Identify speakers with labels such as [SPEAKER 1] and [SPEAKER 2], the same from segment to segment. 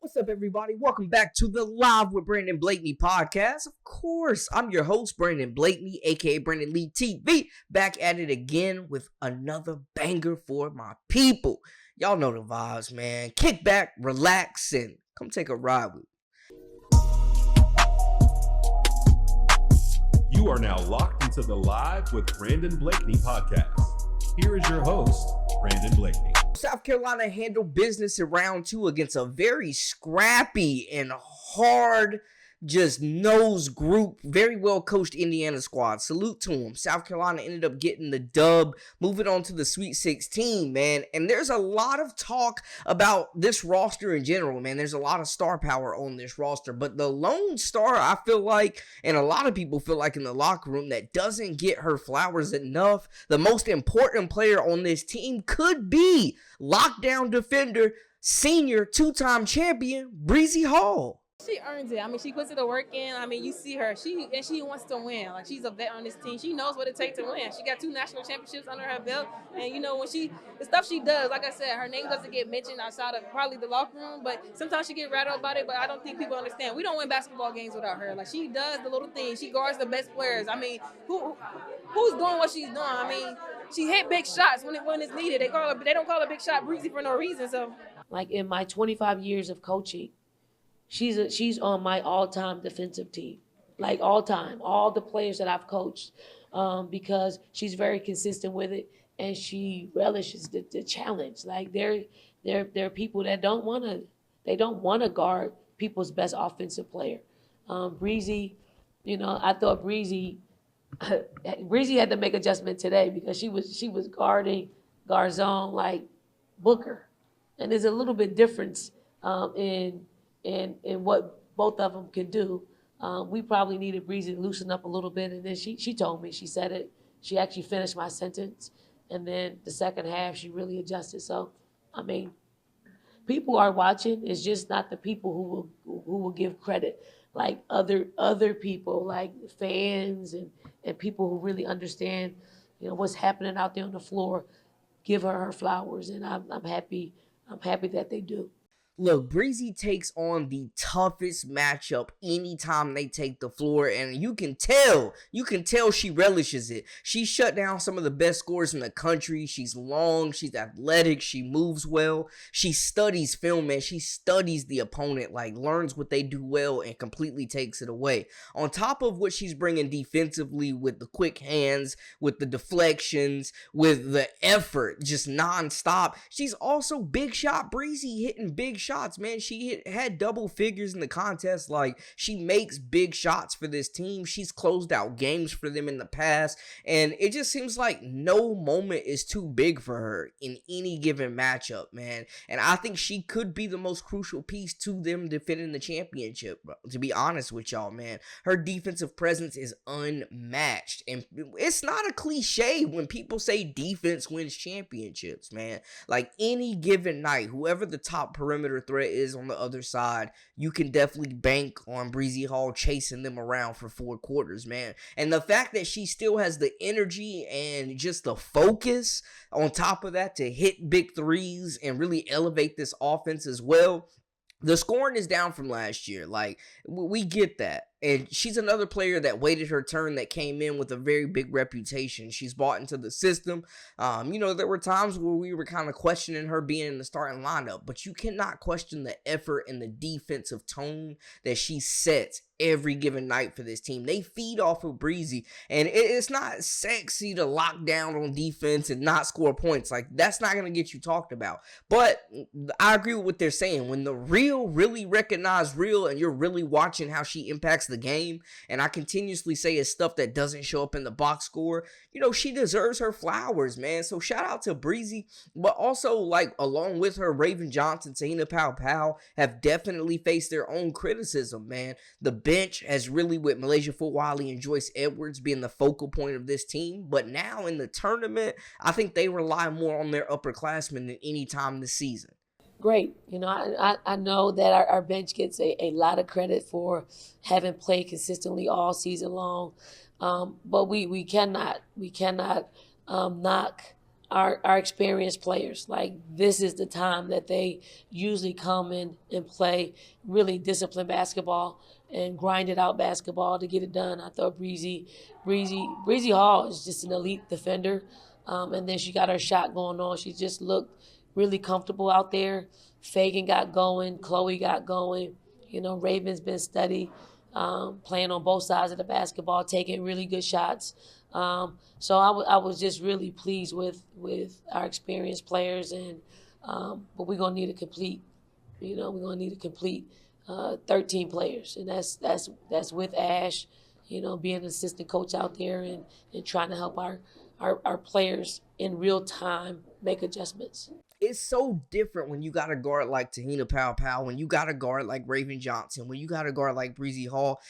[SPEAKER 1] What's up, everybody? Welcome back to the Live with Brandon Blakeney podcast. Of course, I'm your host, Brandon Blakeney, aka Brandon Lee TV, back at it again with another banger for my people. Y'all know the vibes, man. Kick back, relax, and come take a ride with me.
[SPEAKER 2] You are now locked into the Live with Brandon Blakeney podcast. Here is your host, Brandon Blakeney.
[SPEAKER 1] South Carolina handled business in round 2 against a very scrappy and hard, just nose group, very well coached Indiana squad. Salute to them. South Carolina ended up getting the dub, moving on to the Sweet 16, man. And there's a lot of talk about this roster in general, man. There's a lot of star power on this roster, but the lone star, I feel like, and a lot of people feel like in the locker room, that doesn't get her flowers enough, the most important player on this team could be lockdown defender, senior two-time champion, Breezy Hall.
[SPEAKER 3] She earns it. I mean, she puts the work in. I mean, you see her. She wants to win. Like, she's a vet on this team. She knows what it takes to win. She got 2 national championships under her belt. And, you know, when the stuff she does, like I said, her name doesn't get mentioned outside of probably the locker room, but sometimes she get rattled about it, but I don't think people understand. We don't win basketball games without her. Like, she does the little things. She guards the best players. I mean, who's doing what she's doing? I mean, she hit big shots when it's needed. They don't call her Big Shot Breezy for no reason. So,
[SPEAKER 4] like, in my 25 years of coaching, she's on my all-time defensive team, like all-time, all the players that I've coached, because she's very consistent with it and she relishes the challenge. Like, there are people that don't want to guard people's best offensive player. Breezy, you know, I thought Breezy had to make adjustment today because she was guarding Garzon like Booker, and there's a little bit difference in what both of them can do. We probably needed Breezy to loosen up a little bit, and then she told me, she said it. She actually finished my sentence, and then the second half she really adjusted. So, I mean, people are watching. It's just not the people who will give credit, like other people, like fans and people who really understand, you know, what's happening out there on the floor. Give her flowers, and I'm happy that they do.
[SPEAKER 1] Look, Breezy takes on the toughest matchup anytime they take the floor, and you can tell she relishes it. She shut down some of the best scorers in the country. She's long, she's athletic, she moves well. She studies film, man. She studies the opponent, like learns what they do well and completely takes it away. On top of what she's bringing defensively with the quick hands, with the deflections, with the effort, just nonstop. She's also big shot Breezy, hitting big shots, man. She had double figures in the contest. Like, she makes big shots for this team. She's closed out games for them in the past, and it just seems like no moment is too big for her in any given matchup, man. And I think she could be the most crucial piece to them defending the championship, bro. To be honest with y'all, man, her defensive presence is unmatched, and it's not a cliche when people say defense wins championships, man. Like, any given night, whoever the top perimeter threat is on the other side, you can definitely bank on Breezy Hall chasing them around for 4 quarters, man. And the fact that she still has the energy and just the focus on top of that to hit big threes and really elevate this offense as well. The scoring is down from last year. Like, we get that. And she's another player that waited her turn, that came in with a very big reputation. She's bought into the system. You know, there were times where we were kind of questioning her being in the starting lineup, but you cannot question the effort and the defensive tone that she sets every given night for this team. They feed off of Breezy, and it's not sexy to lock down on defense and not score points. Like, that's not going to get you talked about. But I agree with what they're saying. When the real really recognize real, and you're really watching how she impacts the game, and I continuously say it's stuff that doesn't show up in the box score, you know, she deserves her flowers, man. So shout out to Breezy, but also, like, along with her, Raven Johnson, Tahina Powell have definitely faced their own criticism, man. The bench has really, with Malaysia Footwali and Joyce Edwards being the focal point of this team, but now in the tournament, I think they rely more on their upperclassmen than any time this season.
[SPEAKER 4] Great. You know, I know that our bench gets a lot of credit for having played consistently all season long, but we cannot knock our experienced players. Like, this is the time that they usually come in and play really disciplined basketball and grinded out basketball to get it done. I thought Breezy Hall is just an elite defender. And then she got her shot going on. She just looked really comfortable out there. Fagan got going. Chloe got going. You know, Raven's been steady, playing on both sides of the basketball, taking really good shots. So I was just really pleased with our experienced players, and but we're gonna need a complete, 13 players, and that's with Ash, being an assistant coach out there and trying to help our players in real time make adjustments.
[SPEAKER 1] It's so different when you got a guard like Tahina Powell, when you got a guard like Raven Johnson, when you got a guard like Breezy Hall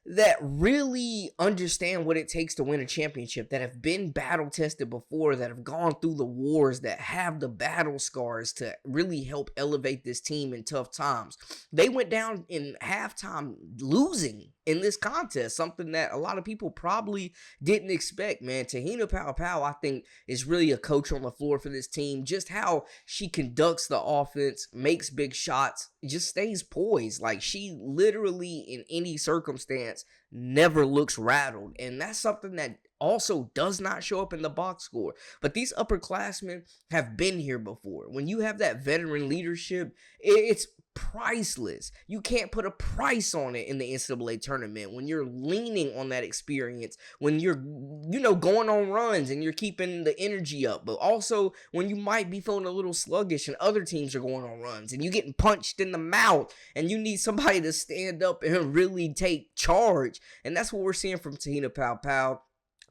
[SPEAKER 1] that really understand what it takes to win a championship, that have been battle tested before, that have gone through the wars, that have the battle scars to really help elevate this team in tough times. They went down in halftime losing in this contest, something that a lot of people probably didn't expect, man. Tahina Powell, I think, is really a coach on the floor for this team. Just how she conducts the offense, makes big shots, just stays poised. Like, she literally, in any circumstance, never looks rattled. And that's something that also does not show up in the box score. But these upperclassmen have been here before. When you have that veteran leadership, it's priceless. You can't put a price on it in the NCAA tournament when you're leaning on that experience, when you're, going on runs and you're keeping the energy up, but also when you might be feeling a little sluggish and other teams are going on runs and you're getting punched in the mouth and you need somebody to stand up and really take charge. And that's what we're seeing from Tahina Powell.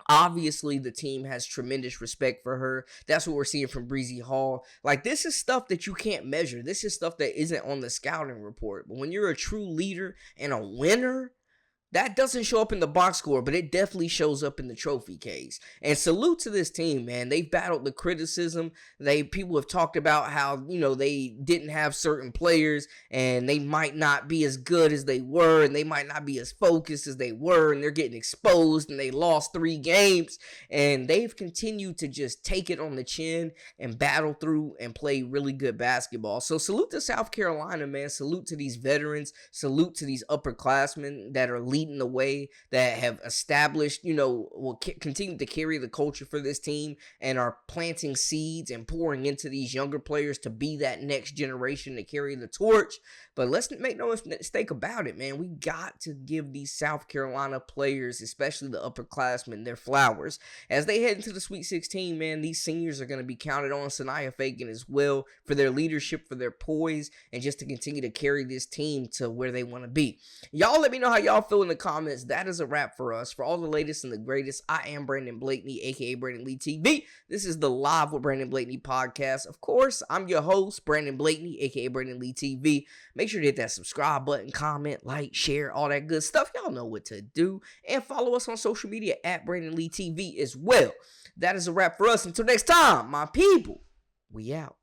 [SPEAKER 1] Obviously, the team has tremendous respect for her. That's what we're seeing from Breezy Hall. Like, this is stuff that you can't measure. This is stuff that isn't on the scouting report. But when you're a true leader and a winner, that doesn't show up in the box score, but it definitely shows up in the trophy case. And salute to this team, man. They've battled the criticism. People have talked about how, they didn't have certain players and they might not be as good as they were and they might not be as focused as they were, and they're getting exposed and they lost 3 games. And they've continued to just take it on the chin and battle through and play really good basketball. So salute to South Carolina, man. Salute to these veterans. Salute to these upperclassmen that are leading the way, that have established, will continue to carry the culture for this team and are planting seeds and pouring into these younger players to be that next generation to carry the torch. But let's make no mistake about it, man. We got to give these South Carolina players, especially the upperclassmen, their flowers. As they head into the Sweet 16, man, these seniors are going to be counted on, Sanaya Fagan as well, for their leadership, for their poise, and just to continue to carry this team to where they want to be. Y'all let me know how y'all feel in the comments. That is a wrap for us. For all the latest and the greatest, I am Brandon Blakeney, aka Brandon Lee TV. This is the Live with Brandon Blakeney podcast. Of course, I'm your host, Brandon Blakeney, aka Brandon Lee TV. Make sure to hit that subscribe button, comment, like, share, all that good stuff. Y'all know what to do. And follow us on social media at Brandon Lee TV as well. That is a wrap for us. Until next time, my people, we out.